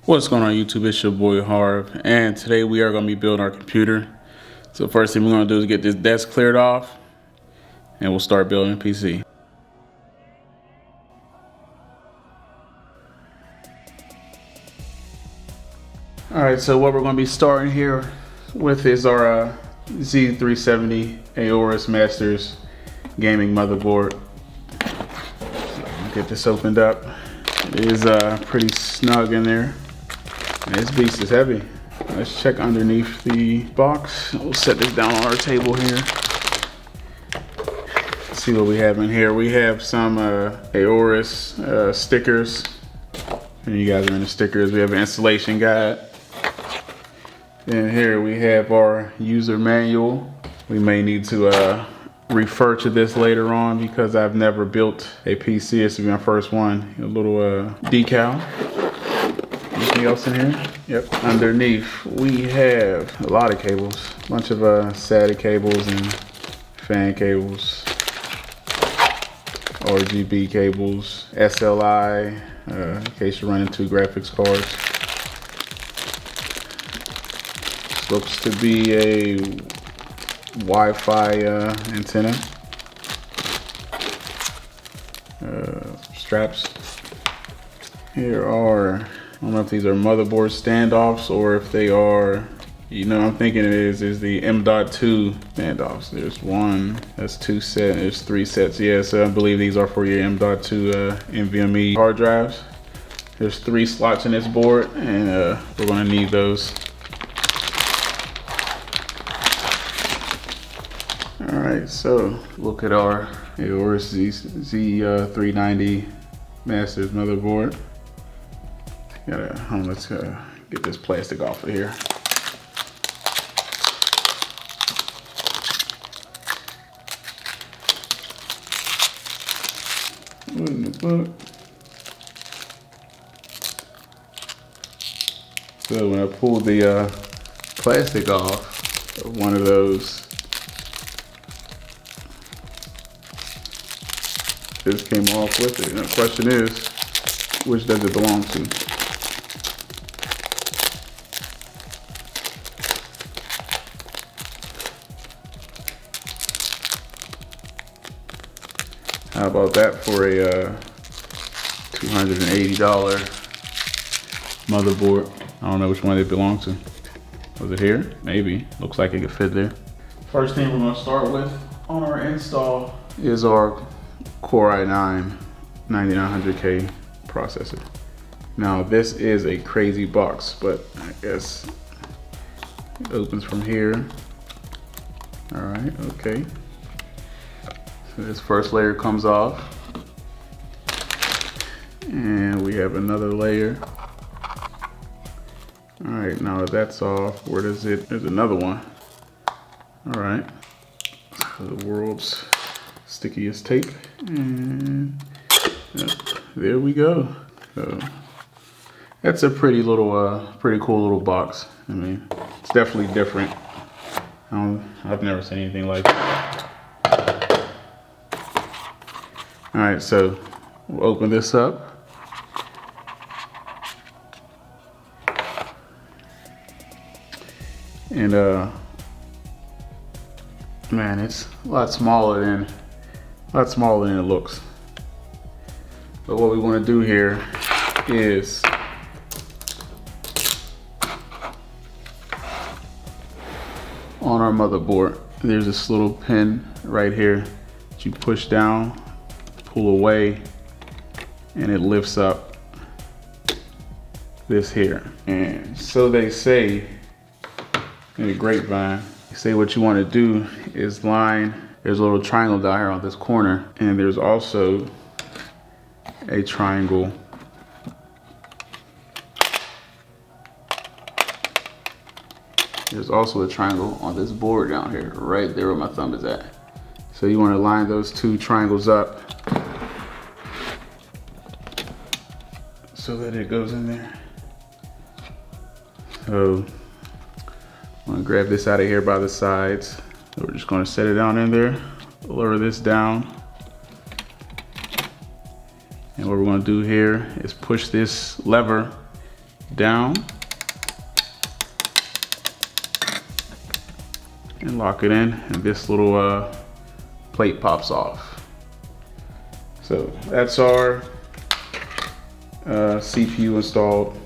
What's going on YouTube? It's your boy Harv, and today we are going to be building our computer. So first thing we're going to do is get this desk cleared off, and we'll start building a PC. Alright, so what we're going to be starting here with is our Z370 Aorus Masters gaming motherboard. So get this opened up. It is pretty snug in there. And this beast is heavy. Let's check underneath the box. We'll set this down on our table here. Let's see what we have in here. We have some Aorus stickers. And you guys are in the stickers. We have an installation guide. And here we have our user manual. We may need to refer to this later on because I've never built a PC. This will be my first one. A little decal. Anything else in here? Yep. Underneath we have a lot of cables. A bunch of SATA cables and fan cables. RGB cables. SLI, in case you're running two graphics cards. This looks to be a Wi-Fi antenna. Straps. Here are, I don't know if these are motherboard standoffs or if they are, you know, I'm thinking it is the M.2 standoffs. There's one, that's two sets, there's three sets. Yeah, so I believe these are for your M.2 NVMe hard drives. There's 3 slots in this board, and we're gonna need those. All right, so look at our Aorus Z390 Masters motherboard. Let's get this plastic off of here. What in the book? So when I pulled the plastic off of one of those, this came off with it. And the question is, which does it belong to? How about that for a $280 motherboard? I don't know which one it belongs to. Was it here? Maybe. Looks like it could fit there. First thing we're going to start with on our install is our Core i9 9900K processor. Now this is a crazy box, but I guess it opens from here. All right, okay. So this first layer comes off, and we have another layer. All right, now that that's off, where does it, there's another one. All right, so the world's stickiest tape, and yep, there we go. So that's a pretty little, pretty cool little box. I mean, it's definitely different. I've never seen anything like it. All right, so we'll open this up. And man, it's a lot smaller than it looks. But what we want to do here is on our motherboard, there's this little pin right here that you push down, pull away, and it lifts up this here. And so they say in the grapevine, they say what you want to do is line, there's a little triangle down here on this corner, and there's also a triangle on this board down here, right there where my thumb is at. So you want to line those two triangles up so that it goes in there. So I'm gonna grab this out of here by the sides. So we're just gonna set it down in there, lower this down. And what we're gonna do here is push this lever down and lock it in, and this little plate pops off. So that's our CPU installed.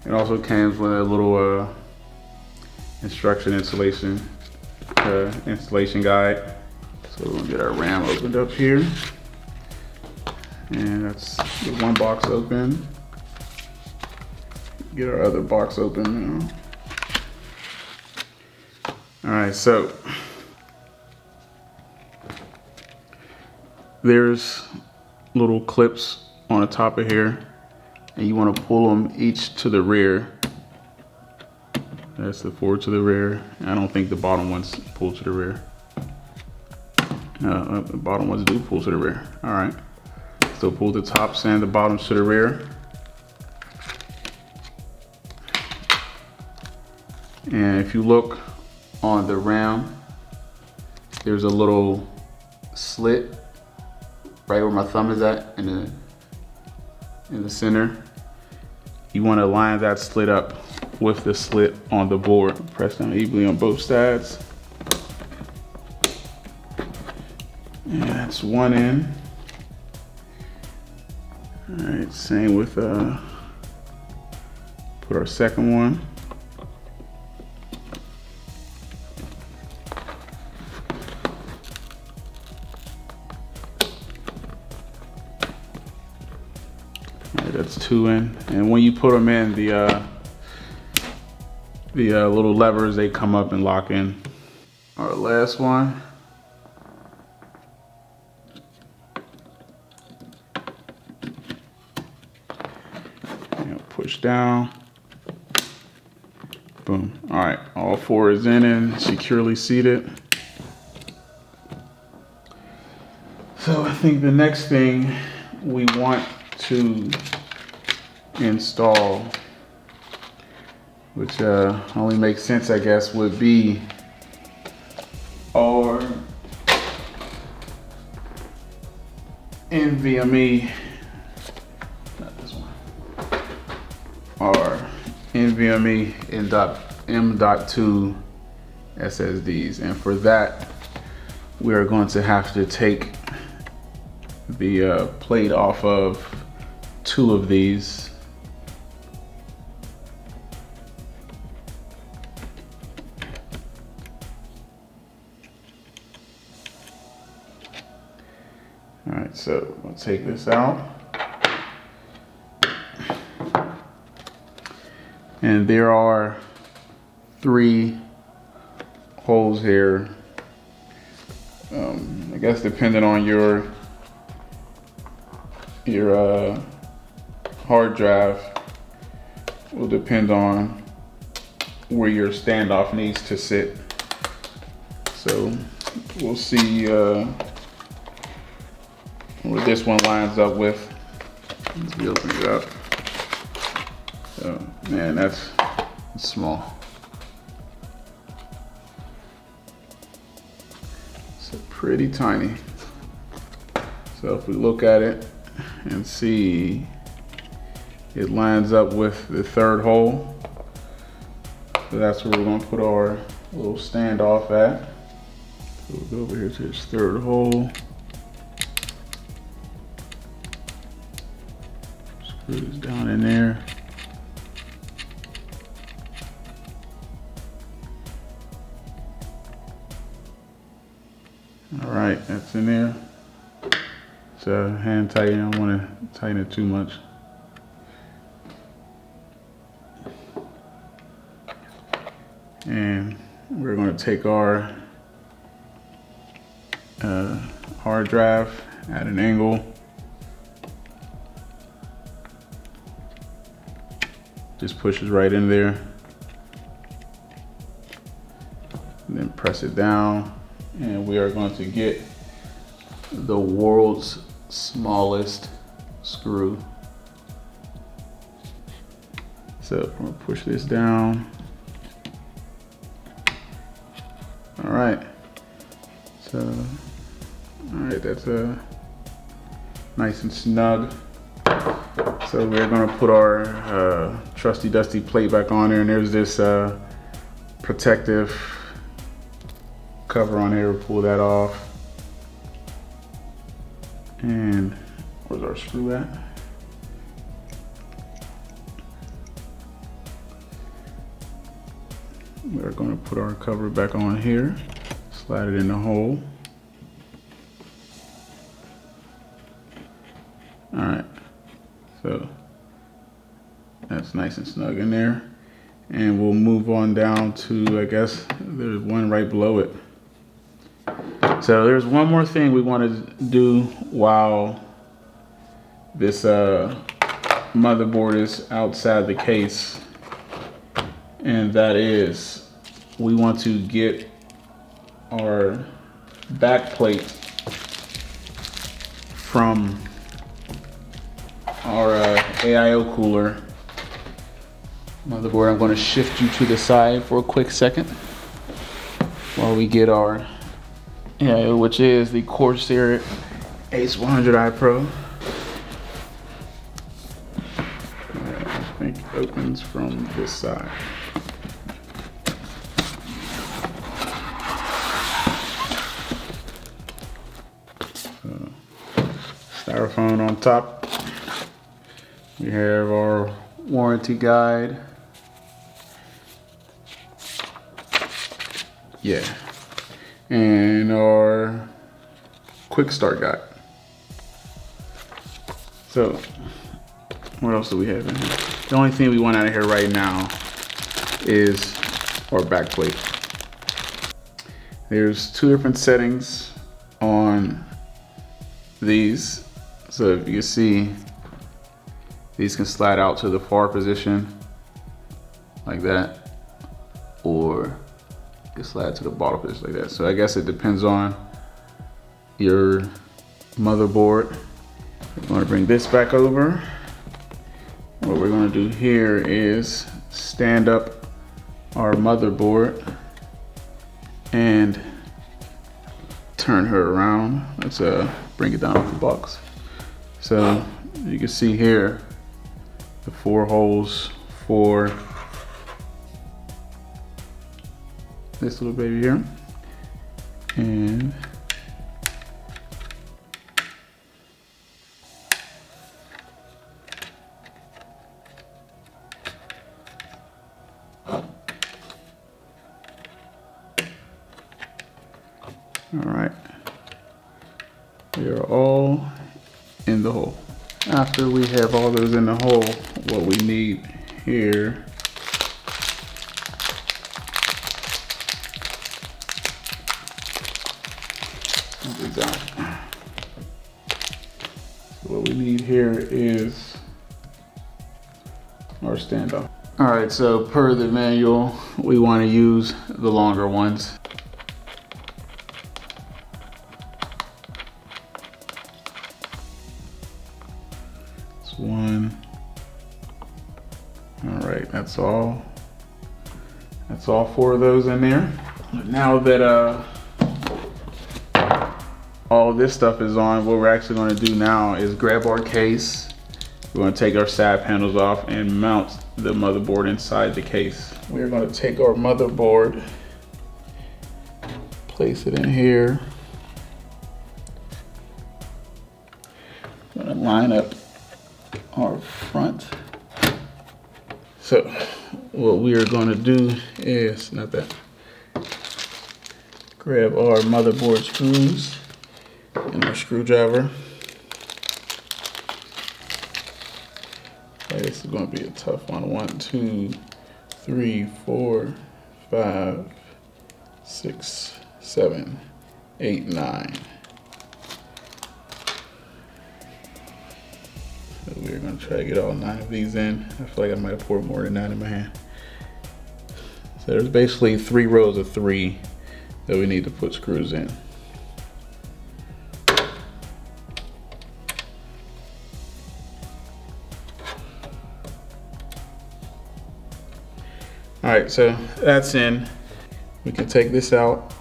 It also comes with a little instruction installation guide. So we're gonna get our RAM opened up here, and that's the one box open. Get our other box open now. All right, so there's little clips on the top of here, and you want to pull them each to the rear. That's the forward to the rear. I don't think the bottom ones pull to the rear. The bottom ones do pull to the rear. All right, so pull the tops and the bottoms to the rear. And if you look on the RAM, there's a little slit right where my thumb is at in the center. You want to line that slit up with the slit on the board. Press down evenly on both sides. And that's one end. All right, same with put our second one. That's two in, and when you put them in, the little levers, they come up and lock in. Our last one. And push down. Boom. All right, all four is in and securely seated. So I think the next thing we want to install, which only makes sense, I guess, would be our NVMe, not this one, our NVMe M.2 SSDs. And for that, we are going to have to take the plate off of two of these. All right, so we'll take this out. And there are 3 holes here. I guess depending on your hard drive will depend on where your standoff needs to sit. So we'll see what this one lines up with. Let's open it up. So, man, that's small. It's pretty tiny. So if we look at it and see, it lines up with the third hole. So that's where we're gonna put our little standoff at. So we'll go over here to this third hole. Screw this down in there. All right, that's in there. So hand tighten, I don't want to tighten it too much. And we're going to take our hard drive at an angle. Just pushes right in there. And then press it down. And we are going to get the world's smallest screw. So I'm gonna push this down. All right. So, all right, that's nice and snug. So we're gonna put our trusty dusty plate back on there, and there's this protective cover on here. We'll pull that off. And where's our screw at? We're gonna put our cover back on here, slide it in the hole. All right, so that's nice and snug in there. And we'll move on down to, I guess, there's one right below it. So there's one more thing we want to do while this motherboard is outside the case. And that is, we want to get our back plate from our AIO cooler. Motherboard, I'm going to shift you to the side for a quick second while we get our AIO, which is the Corsair Ace 100i Pro. Alright, I think it opens from this side. So, styrofoam on top. We have our warranty guide. Yeah. And our quick start guide. So, what else do we have in here? The only thing we want out of here right now is our back plate. There's two different settings on these. So if you can see, these can slide out to the far position like that, or you can slide to the bottom position like that. So I guess it depends on your motherboard. We're going to bring this back over. What we're going to do here is stand up our motherboard and turn her around. Let's bring it down off the box. So you can see here the 4 holes for this little baby here. And all right, we are all in the hole. After we have all those in the hole, what we need here is our standoff. All right, so per the manual, we want to use the longer ones. It's one. All right, that's all. That's all 4 of those in there. Now that all this stuff is on, what we're actually going to do now is grab our case. We're going to take our side panels off and mount the motherboard inside the case. We're going to take our motherboard, place it in here. Going to line up our front. So what we are going to do is, grab our motherboard screws and our screwdriver. Okay, this is going to be a tough one. 1, 2, 3, 4, 5, 6, 7, 8, 9. So we're going to try to get all 9 of these in. I feel like I might have poured more than 9 in my hand. So there's basically 3 rows of 3 that we need to put screws in. All right, so that's in. We can take this out,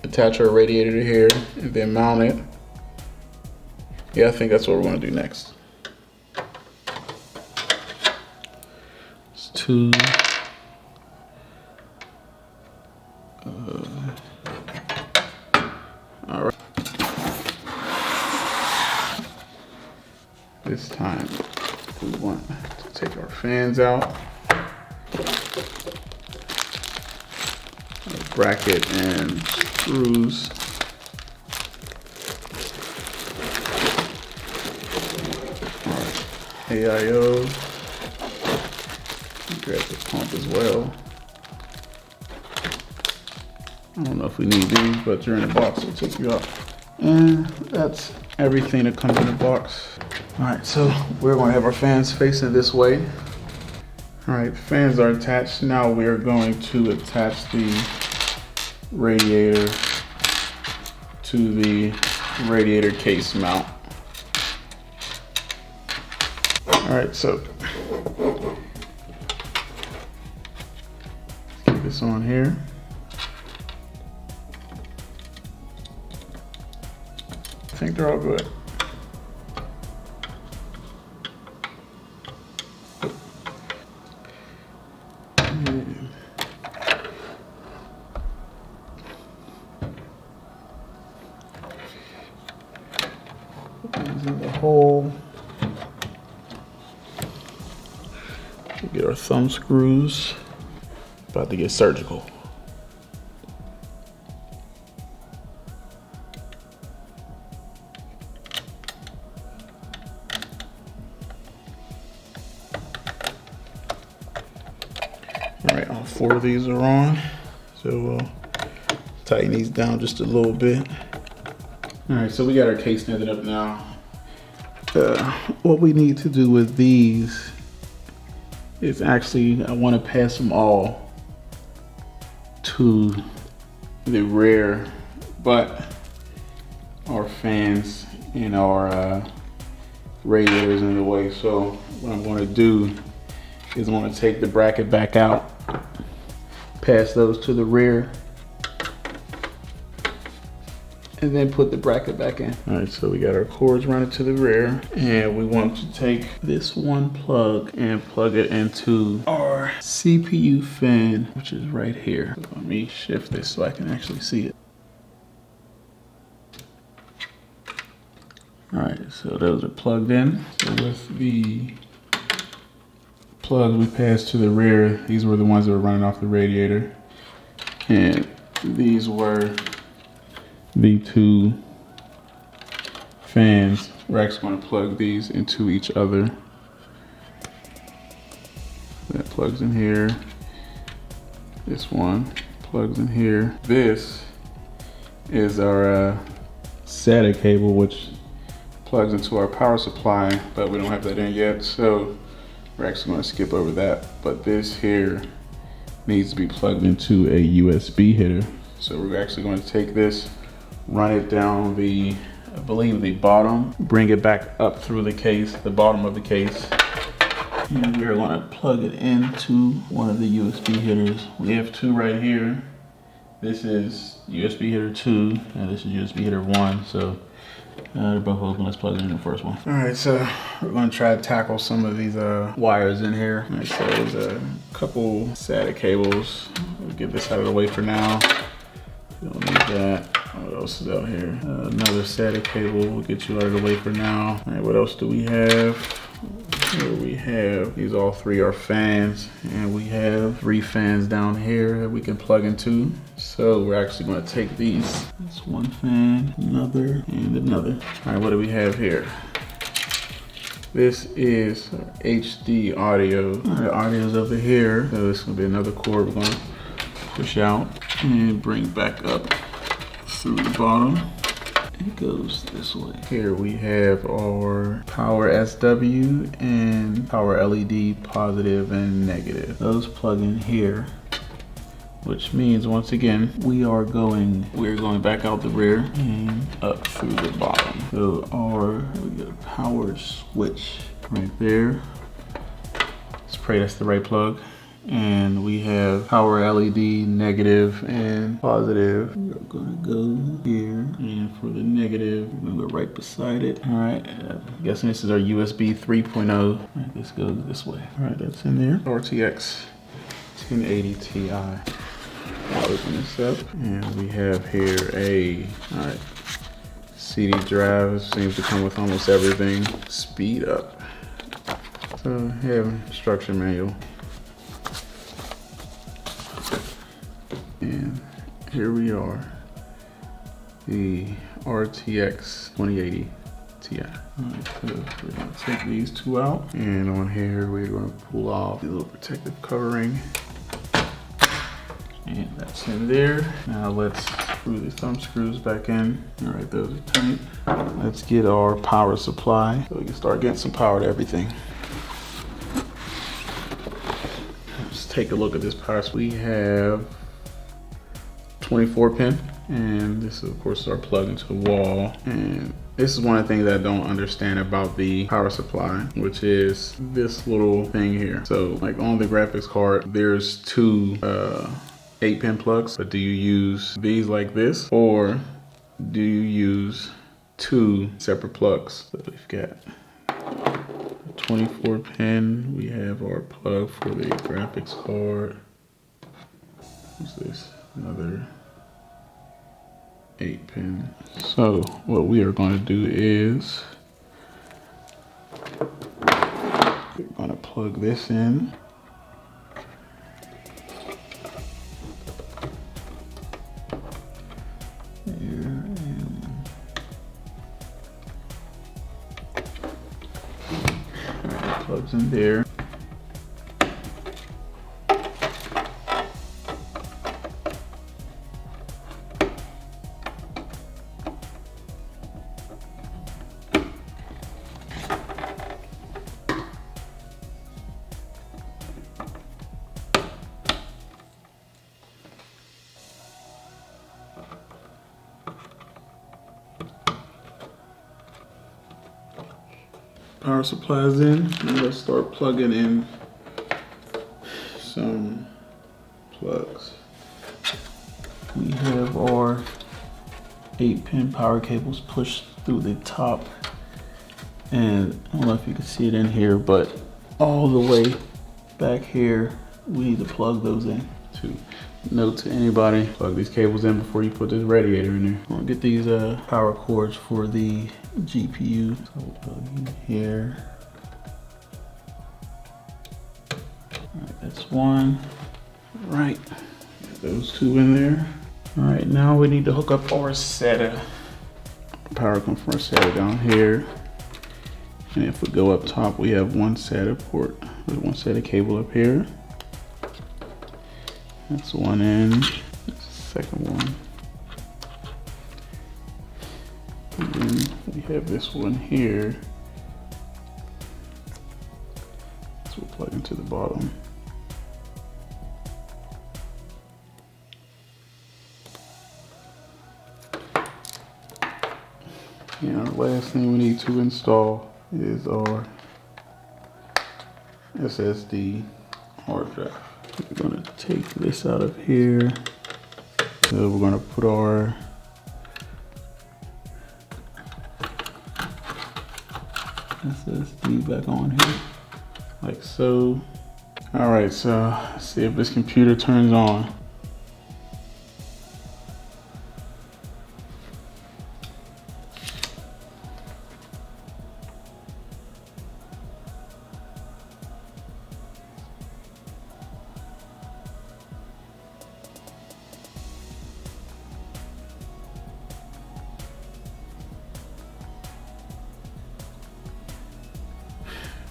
attach our radiator to here, and then mount it. Yeah, I think that's what we're gonna do next. 2. All right. This time we want to take our fans out. Our bracket and screws. All right. AIO. Grab the pump as well. I don't know if we need these, but they're in the box, we'll take you out. And that's everything that comes in the box. All right, so we're gonna have our fans facing this way. All right, fans are attached. Now we're going to attach the radiator to the radiator case mount. All right, so get this on here. I think they're all good. These in the hole. Get our thumb screws. About to get surgical. All right, all 4 of these are on. So we'll tighten these down just a little bit. All right, so we got our case netted up now. What we need to do with these is actually, I want to pass them all to the rear, but our fans and our radiators in the way. So what I'm going to do is I'm going to take the bracket back out, pass those to the rear, and then put the bracket back in. All right, so we got our cords running to the rear, and we want to take this one plug and plug it into our CPU fan, which is right here. So let me shift this so I can actually see it. All right, so those are plugged in. So with the plugs we passed to the rear, these were the ones that were running off the radiator, and these were the 2 fans. We're actually going to plug these into each other. That plugs in here. This one plugs in here. This is our SATA cable, which plugs into our power supply, but we don't have that in yet, so we're actually going to skip over that. But this here needs to be plugged into a USB header. So we're actually going to take this, run it down the, I believe the bottom, bring it back up through the case, the bottom of the case. And we're going to plug it into one of the USB headers. We have 2 right here. This is USB header 2, and this is USB header 1. So they're both open. Let's plug it in the first one. All right, so we're going to try to tackle some of these wires in here. All right, so there's a couple SATA cables. We'll get this out of the way for now. We don't need that. What else is out here? Another SATA cable will get you out of the way for now. All right, what else do we have? Here we have, these all 3 are fans, and we have 3 fans down here that we can plug into. So we're actually going to take these. That's 1 fan, another, and another. All right, what do we have here? This is HD audio. All right, audio's over here. So this is going to be another cord we're going to push out and bring back up through the bottom. It goes this way. Here we have our power SW and power LED positive and negative. Those plug in here, which means once again we're going back out the rear and up through the bottom. So we get a power switch right there. Let's pray that's the right plug. And we have power LED negative and positive. We're gonna go here, and for the negative, we're gonna go right beside it. All right, I'm guessing this is our USB 3.0. All right, let's go this way. All right, that's in there. RTX 1080 Ti. I'll open this up, and we have here a, all right, CD drive. Seems to come with almost everything. Speed up. So, yeah, instruction manual. And here we are, the RTX 2080 Ti. Alright, so we're gonna take these two out, and on here we're gonna pull off the little protective covering, and that's in there. Now let's screw the thumb screws back in. Alright, those are tight. Let's get our power supply so we can start getting some power to everything. Let's take a look at this power. We have 24 pin, and this of course is our plug into the wall. And this is one of the things that I don't understand about the power supply, which is this little thing here. So like on the graphics card, there's two 8-pin plugs, but do you use these like this, or do you use two separate plugs? So we've got 24 pin, we have our plug for the graphics card. What's this? Another 8-pin. So what we are going to do is we're going to plug this in. Here, and all right, it plugs in there. Power supplies in, and let's start plugging in some plugs. We have our 8-pin power cables pushed through the top, and I don't know if you can see it in here, but all the way back here we need to plug those in. To note to anybody, plug these cables in before you put this radiator in there. I'm gonna get these power cords for the GPU. So we'll plug in here. All right, that's one. All right, get those two in there. All right, now we need to hook up our SATA. Power comes from our SATA down here. And if we go up top, we have one SATA port with one SATA cable up here. That's one in. That's the second one. And then we have this one here. So we'll plug into the bottom. And our last thing we need to install is our SSD hard drive. We're going to take this out of here. So we're going to put our SSD back on here, like so. All right, so let's see if this computer turns on.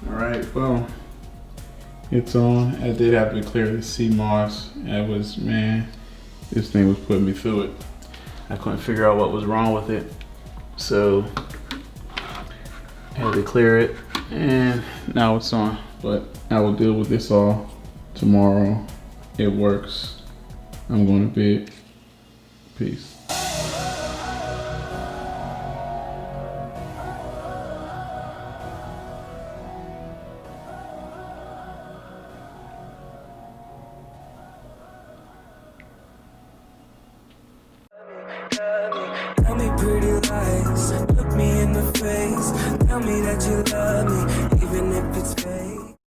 All right, well, it's on. I did have to clear the CMOS. That was, man, this thing was putting me through it. I couldn't figure out what was wrong with it. So I had to clear it, and now it's on. But I will deal with this all tomorrow. It works. I'm going to bed. Peace. pretty lies. Look me in the face, tell me that you love me, even if it's